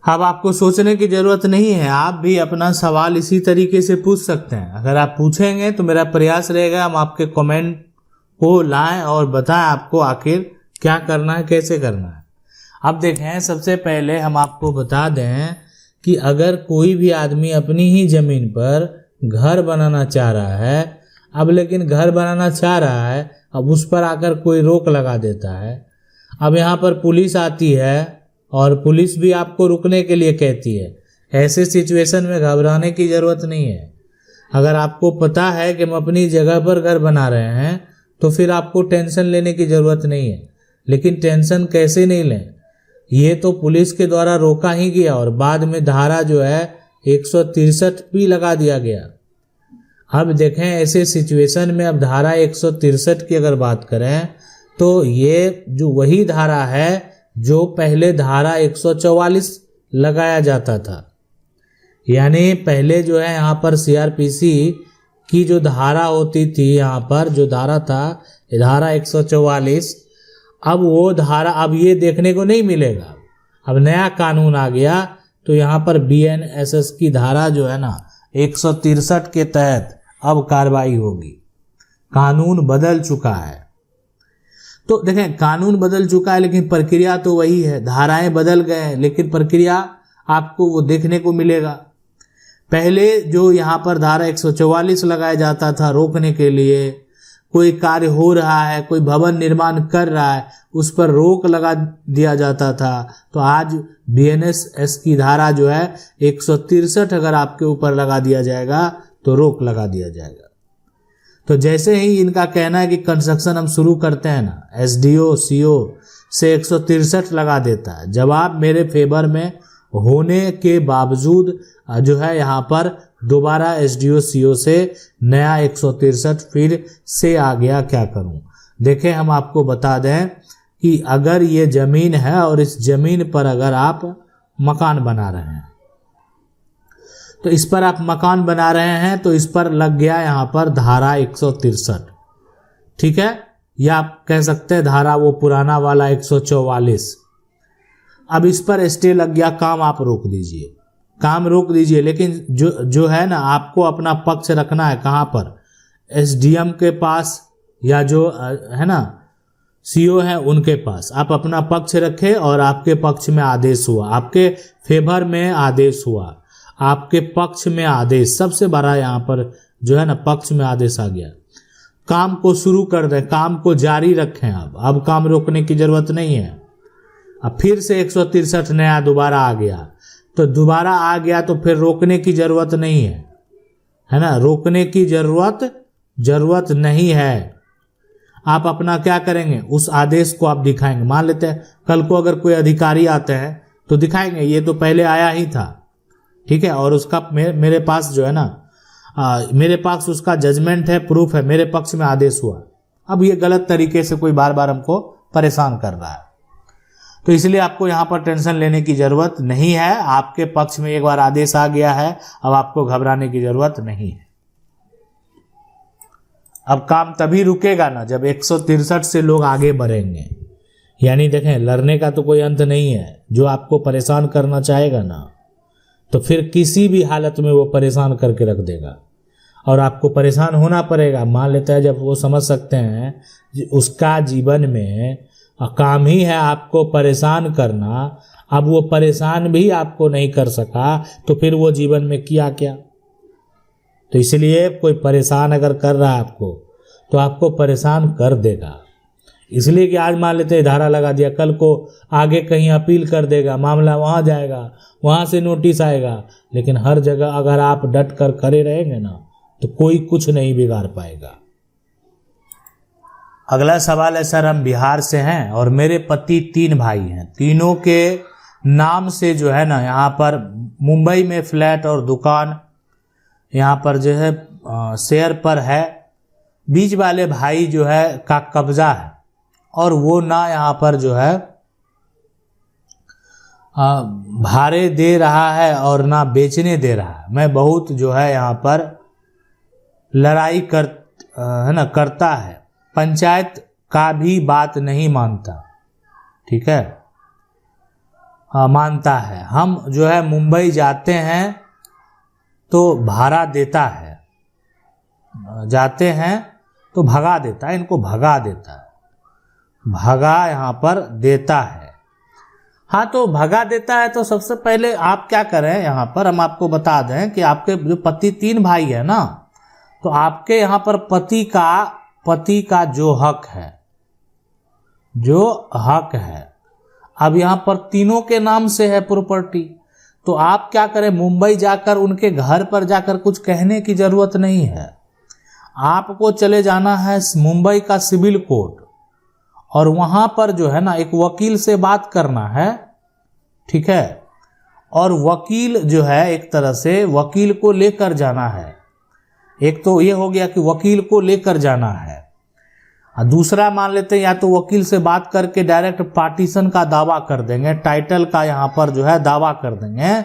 अब आपको सोचने की ज़रूरत नहीं है, आप भी अपना सवाल इसी तरीके से पूछ सकते हैं। अगर आप पूछेंगे तो मेरा प्रयास रहेगा हम आपके कमेंट को लाएं और बताएं आपको आखिर क्या करना है, कैसे करना है। अब देखें, सबसे पहले हम आपको बता दें कि अगर कोई भी आदमी अपनी ही ज़मीन पर घर बनाना चाह रहा है, अब लेकिन घर बनाना चाह रहा है, अब उस पर आकर कोई रोक लगा देता है। अब यहाँ पर पुलिस आती है और पुलिस भी आपको रुकने के लिए कहती है। ऐसे सिचुएशन में घबराने की ज़रूरत नहीं है। अगर आपको पता है कि हम अपनी जगह पर घर बना रहे हैं तो फिर आपको टेंशन लेने की ज़रूरत नहीं है। लेकिन टेंशन कैसे नहीं लें, ये तो पुलिस के द्वारा रोका ही गया और बाद में धारा जो है 163 भी लगा दिया गया। अब देखें, ऐसे सिचुएशन में अब धारा 163 की अगर बात करें तो ये जो वही धारा है जो पहले धारा 144 लगाया जाता था। यानी पहले जो है यहाँ पर सीआरपीसी की जो धारा होती थी, यहाँ पर जो धारा था धारा 144, अब वो धारा अब ये देखने को नहीं मिलेगा। अब नया कानून आ गया तो यहाँ पर बीएनएसएस की धारा जो है ना 163 के तहत अब कार्रवाई होगी। कानून बदल चुका है। तो देखें, कानून बदल चुका है लेकिन प्रक्रिया तो वही है। धाराएं बदल गए हैं लेकिन प्रक्रिया आपको वो देखने को मिलेगा। पहले जो यहाँ पर धारा 144 लगाया जाता था रोकने के लिए, कोई कार्य हो रहा है, कोई भवन निर्माण कर रहा है, उस पर रोक लगा दिया जाता था। तो आज बीएनएसएस की धारा जो है 163 अगर आपके ऊपर लगा दिया जाएगा तो रोक लगा दिया जाएगा। तो जैसे ही इनका कहना है कि कंस्ट्रक्शन हम शुरू करते हैं ना, एसडीओ सीओ से 163 लगा देता है। जवाब मेरे फेवर में होने के बावजूद जो है यहाँ पर दोबारा एसडीओ सीओ से नया 163 फिर से आ गया। क्या करूं? देखें, हम आपको बता दें कि अगर ये ज़मीन है और इस ज़मीन पर अगर आप मकान बना रहे हैं तो इस पर आप मकान बना रहे हैं तो इस पर लग गया यहाँ पर धारा 163, ठीक है, या आप कह सकते हैं धारा वो पुराना वाला 144। अब इस पर स्टे लग गया, काम आप रोक दीजिए, काम रोक दीजिए। लेकिन जो है ना, आपको अपना पक्ष रखना है कहाँ पर, एसडीएम के पास या जो है ना सीओ है उनके पास। आप अपना पक्ष रखें और आपके पक्ष में आदेश हुआ, आपके फेवर में आदेश हुआ, आपके पक्ष में आदेश, सबसे बड़ा यहाँ पर जो है ना पक्ष में आदेश आ गया। काम को शुरू कर दें, काम को जारी रखें। अब काम रोकने की जरूरत नहीं है। अब फिर से 163 नया दोबारा आ गया, तो दोबारा आ गया तो फिर रोकने की जरूरत नहीं है ना, रोकने की जरूरत नहीं है। आप अपना क्या करेंगे, उस आदेश को आप दिखाएंगे। मान लेते हैं कल को अगर कोई अधिकारी आते हैं तो दिखाएंगे ये तो पहले आया ही था, ठीक है, और उसका मेरे पास जो है ना मेरे पास उसका जजमेंट है, प्रूफ है, मेरे पक्ष में आदेश हुआ। अब ये गलत तरीके से कोई बार बार हमको परेशान कर रहा है, तो इसलिए आपको यहाँ पर टेंशन लेने की जरूरत नहीं है। आपके पक्ष में एक बार आदेश आ गया है, अब आपको घबराने की जरूरत नहीं है। अब काम तभी रुकेगा ना जब 163 से लोग आगे बढ़ेंगे। यानी देखें, लड़ने का तो कोई अंत नहीं है। जो आपको परेशान करना चाहेगा ना तो फिर किसी भी हालत में वो परेशान करके रख देगा और आपको परेशान होना पड़ेगा। मान लेता है जब वो समझ सकते हैं उसका जीवन में काम ही है आपको परेशान करना, अब वो परेशान भी आपको नहीं कर सका तो फिर वो जीवन में किया क्या। तो इसलिए कोई परेशान अगर कर रहा है आपको तो आपको परेशान कर देगा। इसलिए कि आज मान लेते हैं धारा लगा दिया, कल को आगे कहीं अपील कर देगा, मामला वहाँ जाएगा, वहाँ से नोटिस आएगा। लेकिन हर जगह अगर आप डट कर खड़े रहेंगे ना तो कोई कुछ नहीं बिगाड़ पाएगा। अगला सवाल है, सर हम बिहार से हैं और मेरे पति 3 भाई हैं, तीनों के नाम से जो है ना यहाँ पर मुंबई में फ्लैट और दुकान यहाँ पर जो है शेयर पर है। बीच वाले भाई जो है का कब्जा है और वो ना यहाँ पर जो है भाड़े दे रहा है और ना बेचने दे रहा है। मैं बहुत जो है यहाँ पर लड़ाई करता है, पंचायत का भी बात नहीं मानता, ठीक है। मानता है। हम जो है मुंबई जाते हैं तो भाड़ा देता है, जाते हैं तो भगा देता है, इनको भगा देता है, भगा यहाँ पर देता है। हाँ, तो भगा देता है तो सबसे पहले आप क्या करें, यहाँ पर हम आपको बता दें कि आपके जो पति 3 भाई है ना, तो आपके यहाँ पर पति का जो हक है, अब यहाँ पर तीनों के नाम से है प्रॉपर्टी, तो आप क्या करें, मुंबई जाकर उनके घर पर जाकर कुछ कहने की जरूरत नहीं है। आपको चले जाना है मुंबई का सिविल कोर्ट, और वहां पर जो है ना एक वकील से बात करना है, ठीक है। और वकील जो है एक तरह से वकील को लेकर जाना है। एक तो ये हो गया कि वकील को लेकर जाना है, और दूसरा मान लेते हैं या तो वकील से बात करके डायरेक्ट पार्टीशन का दावा कर देंगे, टाइटल का यहाँ पर जो है दावा कर देंगे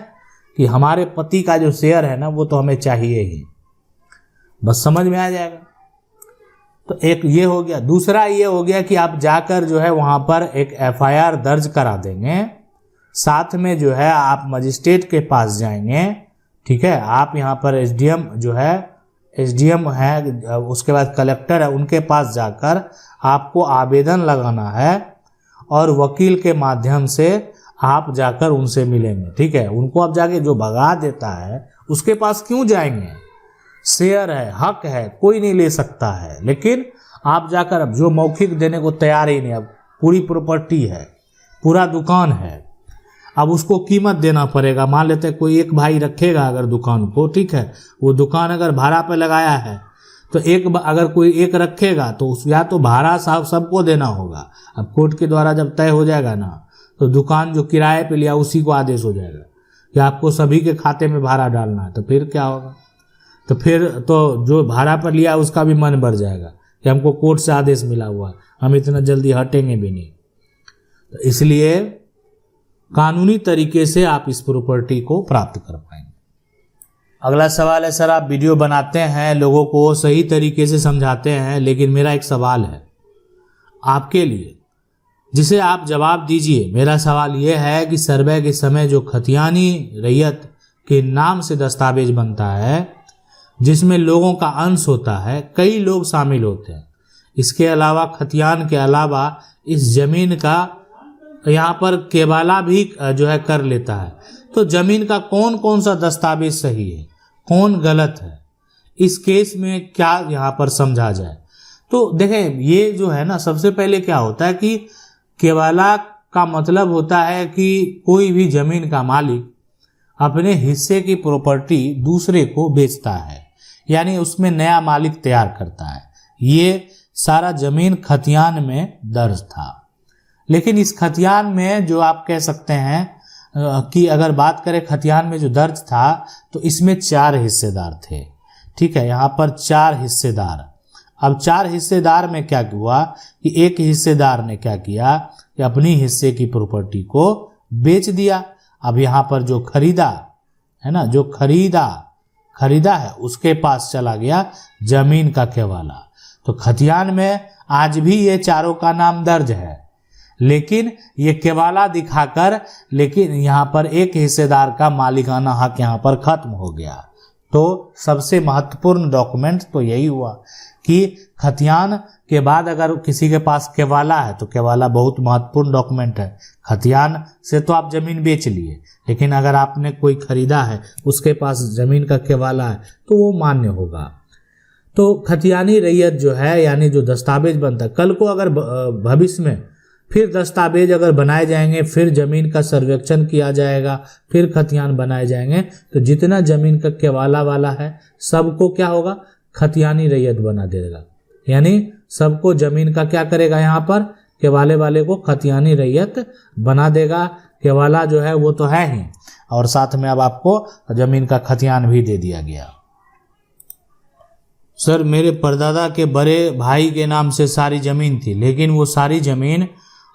कि हमारे पति का जो शेयर है ना वो तो हमें चाहिए ही, बस समझ में आ जाएगा। तो एक ये हो गया। दूसरा ये हो गया कि आप जाकर जो है वहाँ पर एक FIR दर्ज करा देंगे, साथ में जो है आप मजिस्ट्रेट के पास जाएंगे, ठीक है। आप यहाँ पर SDM है, उसके बाद कलेक्टर है, उनके पास जाकर आपको आवेदन लगाना है, और वकील के माध्यम से आप जाकर उनसे मिलेंगे, ठीक है। उनको आप जाके जो भगा देता है उसके पास क्यों जाएंगे, शेयर है, हक है, कोई नहीं ले सकता है। लेकिन आप जाकर अब जो मौखिक देने को तैयार ही नहीं, अब पूरी प्रॉपर्टी है, पूरा दुकान है, अब उसको कीमत देना पड़ेगा। मान लेते हैं कोई एक भाई रखेगा अगर दुकान को, ठीक है, वो दुकान अगर भाड़ा पे लगाया है तो अगर कोई एक रखेगा तो या तो भाड़ा साहब सबको देना होगा। अब कोर्ट के द्वारा जब तय हो जाएगा ना, तो दुकान जो किराए पे लिया उसी को आदेश हो जाएगा कि आपको सभी के खाते में भाड़ा डालना है। तो फिर क्या होगा, तो फिर तो जो भाड़ा पर लिया उसका भी मन बढ़ जाएगा कि हमको कोर्ट से आदेश मिला हुआ है, हम इतना जल्दी हटेंगे भी नहीं। तो इसलिए कानूनी तरीके से आप इस प्रॉपर्टी को प्राप्त कर पाएंगे। अगला सवाल है, सर आप वीडियो बनाते हैं, लोगों को सही तरीके से समझाते हैं, लेकिन मेरा एक सवाल है आपके लिए जिसे आप जवाब दीजिए। मेरा सवाल यह है कि सर्वे के समय जो खतियानी रैयत के नाम से दस्तावेज बनता है, जिसमें लोगों का अंश होता है, कई लोग शामिल होते हैं, इसके अलावा खतियान के अलावा इस जमीन का यहाँ पर केवाला भी जो है कर लेता है, तो जमीन का कौन कौन सा दस्तावेज सही है, कौन गलत है, इस केस में क्या यहाँ पर समझा जाए। तो देखें, ये जो है ना, सबसे पहले क्या होता है कि केवाला का मतलब होता है कि कोई भी जमीन का मालिक अपने हिस्से की प्रॉपर्टी दूसरे को बेचता है, यानी उसमें नया मालिक तैयार करता है। ये सारा जमीन खतियान में दर्ज था। लेकिन इस खतियान में जो आप कह सकते हैं कि अगर बात करें खतियान में जो दर्ज था, तो इसमें 4 हिस्सेदार थे, ठीक है। यहाँ पर 4 हिस्सेदार। अब 4 हिस्सेदार में क्या हुआ कि एक हिस्सेदार ने क्या किया कि अपनी हिस्से की प्रॉपर्टी को बेच दिया। अब यहाँ पर जो खरीदा है ना, जो खरीदा है, उसके पास चला गया जमीन का केवाला। तो खतियान में आज भी ये चारों का नाम दर्ज है, लेकिन ये केवाला दिखाकर, लेकिन यहाँ पर एक हिस्सेदार का मालिकाना हक यहाँ पर खत्म हो गया। तो सबसे महत्वपूर्ण डॉक्यूमेंट तो यही हुआ कि खतियान के बाद अगर किसी के पास केवाला है, तो केवाला बहुत महत्वपूर्ण डॉक्यूमेंट है। खतियान से तो आप जमीन बेच लिए, लेकिन अगर आपने कोई खरीदा है, उसके पास जमीन का केवाला है, तो वो मान्य होगा। तो खतियानी रैयत जो है, यानी जो दस्तावेज बनता है, कल को अगर भविष्य में फिर दस्तावेज अगर बनाए जाएंगे, फिर जमीन का सर्वेक्षण किया जाएगा, फिर खतियान बनाए जाएंगे, तो जितना जमीन का केवाला वाला है सबको क्या होगा, खतियानी रैयत बना देगा। यानी सबको जमीन का क्या करेगा, यहाँ पर केवाले वाले को खतियानी रैयत बना देगा। केवाला जो है वो तो है ही, और साथ में अब आपको जमीन का खतियान भी दे दिया गया। सर मेरे परदादा के बड़े भाई के नाम से सारी जमीन थी, लेकिन वो सारी जमीन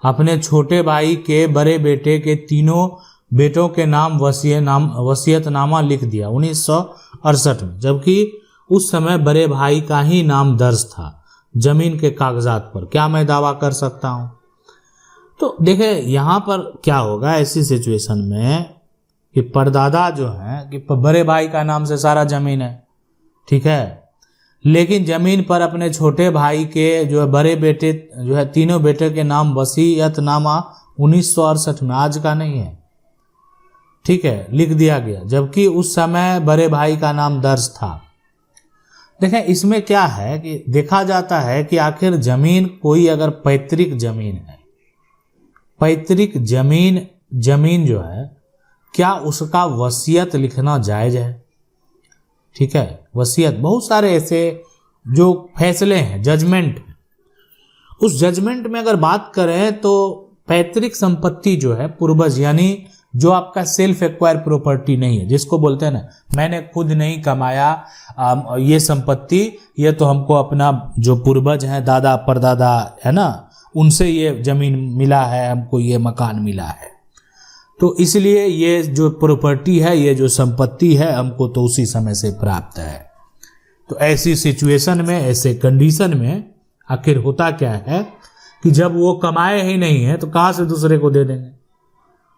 अपने छोटे भाई के बड़े बेटे के तीनों बेटों के नाम वसीयतनामा लिख दिया 1968 में, जबकि उस समय बड़े भाई का ही नाम दर्ज था जमीन के कागजात पर। क्या मैं दावा कर सकता हूँ? तो देखिए यहाँ पर क्या होगा ऐसी सिचुएशन में कि परदादा जो है कि बड़े भाई का नाम से सारा जमीन है, ठीक है, लेकिन जमीन पर अपने छोटे भाई के जो है बड़े बेटे जो है तीनों बेटे के नाम वसीयतनामा 1968 में, आज का नहीं है, ठीक है, लिख दिया गया, जबकि उस समय बड़े भाई का नाम दर्ज था। देखें इसमें क्या है कि देखा जाता है कि आखिर जमीन कोई अगर पैतृक जमीन है, पैतृक जमीन जो है क्या उसका वसीयत लिखना जायज है, ठीक है, वसीयत। बहुत सारे ऐसे जो फैसले हैं, जजमेंट है, उस जजमेंट में अगर बात करें तो पैतृक संपत्ति जो है पूर्वज यानी जो आपका सेल्फ एक्वायर प्रॉपर्टी नहीं है, जिसको बोलते हैं ना मैंने खुद नहीं कमाया ये संपत्ति, ये तो हमको अपना जो पूर्वज हैं दादा परदादा है ना उनसे ये जमीन मिला है, हमको ये मकान मिला है, तो इसलिए ये जो प्रॉपर्टी है, ये जो संपत्ति है हमको तो उसी समय से प्राप्त है। तो ऐसी सिचुएशन में, ऐसे कंडीशन में आखिर होता क्या है कि जब वो कमाए ही नहीं है तो कहाँ से दूसरे को दे देंगे।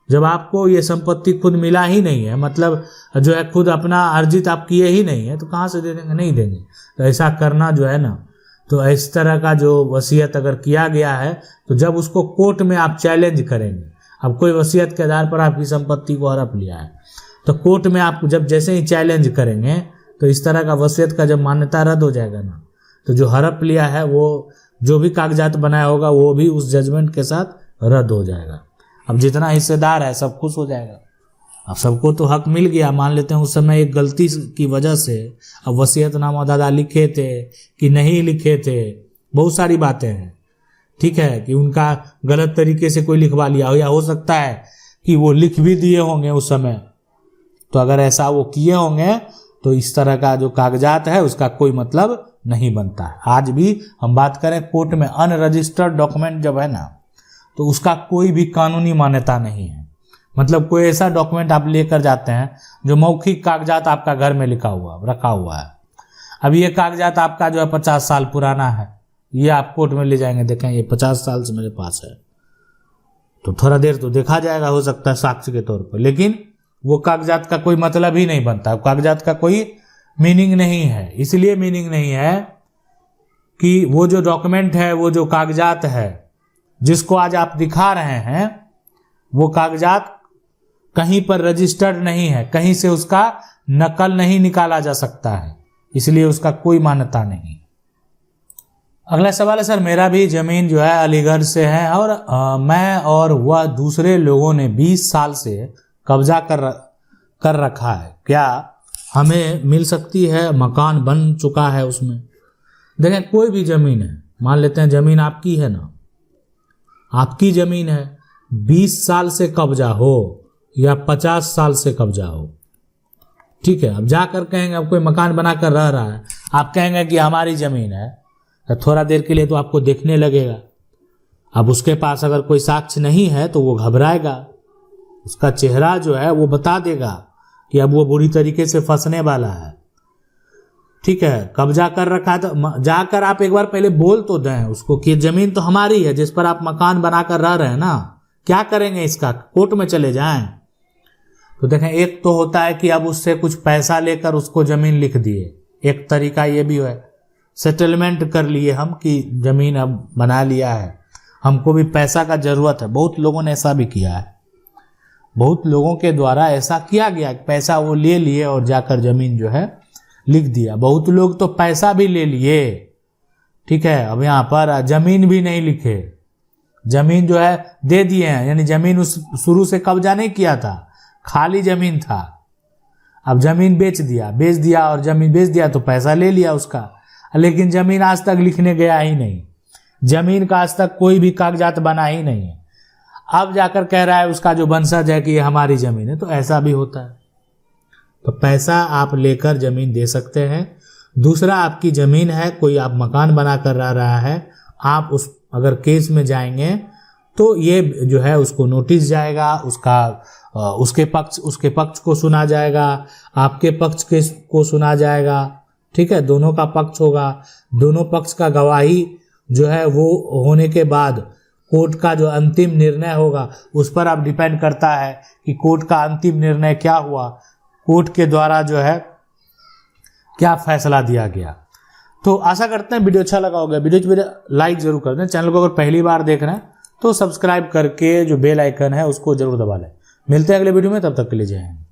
जब आपको ये संपत्ति खुद मिला ही नहीं है, मतलब जो है खुद अपना अर्जित आप किए ही नहीं है, तो कहाँ से दे देंगे, नहीं देंगे। तो ऐसा करना जो है ना, तो इस तरह का जो वसीयत अगर किया गया है तो जब उसको कोर्ट में आप चैलेंज करेंगे, अब कोई वसीयत के आधार पर आपकी संपत्ति को हड़प लिया है, तो कोर्ट में आप जब जैसे ही चैलेंज करेंगे तो इस तरह का वसीयत का जब मान्यता रद्द हो जाएगा ना, तो जो हड़प लिया है वो जो भी कागजात बनाया होगा वो भी उस जजमेंट के साथ रद्द हो जाएगा। अब जितना हिस्सेदार है सब खुश हो जाएगा, अब सबको तो हक मिल गया। मान लेते हैं उस समय एक गलती की वजह से अब वसीयतनामा दादा लिखे थे कि नहीं लिखे थे, बहुत सारी बातें हैं, ठीक है, कि उनका गलत तरीके से कोई लिखवा लिया हो, या हो सकता है कि वो लिख भी दिए होंगे उस समय, तो अगर ऐसा वो किए होंगे तो इस तरह का जो कागजात है उसका कोई मतलब नहीं बनता है। आज भी हम बात करें कोर्ट में अनरजिस्टर्ड डॉक्यूमेंट जब है ना, तो उसका कोई भी कानूनी मान्यता नहीं है। मतलब कोई ऐसा डॉक्यूमेंट आप लेकर जाते हैं जो मौखिक कागजात आपका घर में लिखा हुआ रखा हुआ है, अब ये कागजात आपका जो है 50 साल पुराना है, ये आप कोर्ट में ले जाएंगे, देखें ये 50 साल से मेरे पास है, तो थोड़ा देर तो देखा जाएगा, हो सकता है साक्ष्य के तौर पर, लेकिन वो कागजात का कोई मतलब ही नहीं बनता, कागजात का कोई मीनिंग नहीं है। इसलिए मीनिंग नहीं है कि वो जो डॉक्यूमेंट है, वो जो कागजात है जिसको आज आप दिखा रहे हैं, वो कागजात कहीं पर रजिस्टर्ड नहीं है, कहीं से उसका नकल नहीं निकाला जा सकता है, इसलिए उसका कोई मान्यता नहीं। अगला सवाल है सर, मेरा भी जमीन जो है अलीगढ़ से है और मैं और वह दूसरे लोगों ने 20 साल से कब्जा कर रखा है, क्या हमें मिल सकती है? मकान बन चुका है उसमें। देखें कोई भी जमीन है, मान लेते हैं जमीन आपकी है ना, आपकी जमीन है, 20 साल से कब्जा हो या 50 साल से कब्जा हो, ठीक है, अब जाकर कहेंगे, अब कोई मकान बनाकर रह रहा है, आप कहेंगे कि हमारी जमीन है, तो थोड़ा देर के लिए तो आपको देखने लगेगा। अब उसके पास अगर कोई साक्ष्य नहीं है तो वो घबराएगा, उसका चेहरा जो है वो बता देगा कि अब वो बुरी तरीके से फंसने वाला है, ठीक है, कब्जा कर रखा है। तो जाकर आप एक बार पहले बोल तो दें उसको कि जमीन तो हमारी है जिस पर आप मकान बनाकर रह रहे हैं ना, क्या करेंगे इसका, कोर्ट में चले जाएं। तो देखें एक तो होता है कि अब उससे कुछ पैसा लेकर उसको जमीन लिख दिए, एक तरीका ये भी है, सेटलमेंट कर लिए हम कि जमीन अब बना लिया है, हमको भी पैसा का जरूरत है। बहुत लोगों ने ऐसा भी किया है, बहुत लोगों के द्वारा ऐसा किया गया, पैसा वो ले लिए और जाकर जमीन जो है लिख दिया। बहुत लोग तो पैसा भी ले लिए, ठीक है, अब यहाँ पर जमीन भी नहीं लिखे, जमीन जो है दे दिए हैं, यानी जमीन उस शुरू से कब्जा नहीं किया था, खाली जमीन था, अब जमीन बेच दिया और जमीन बेच दिया तो पैसा ले लिया उसका, लेकिन जमीन आज तक लिखने गया ही नहीं, जमीन का आज तक कोई भी कागजात बना ही नहीं है, अब जाकर कह रहा है उसका जो वंशज है कि ये हमारी जमीन है। तो ऐसा भी होता है। तो पैसा आप लेकर जमीन दे सकते हैं। दूसरा, आपकी जमीन है, कोई आप मकान बना कर रह रहा है, आप उस अगर केस में जाएंगे तो ये जो है उसको नोटिस जाएगा, उसके पक्ष को सुना जाएगा, आपके पक्ष को सुना जाएगा, ठीक है, दोनों का पक्ष होगा, दोनों पक्ष का गवाही जो है वो होने के बाद कोर्ट का जो अंतिम निर्णय होगा उस पर अब डिपेंड करता है कि कोर्ट का अंतिम निर्णय क्या हुआ, कोर्ट के द्वारा जो है क्या फैसला दिया गया। तो आशा करते हैं वीडियो अच्छा लगा होगा। वीडियो लाइक जरूर कर दें। चैनल को अगर पहली बार देख रहे हैं तो सब्सक्राइब करके जो बेल आइकन है उसको जरूर दबा लें। मिलते हैं अगले वीडियो में, तब तक के लिए जय हिंद।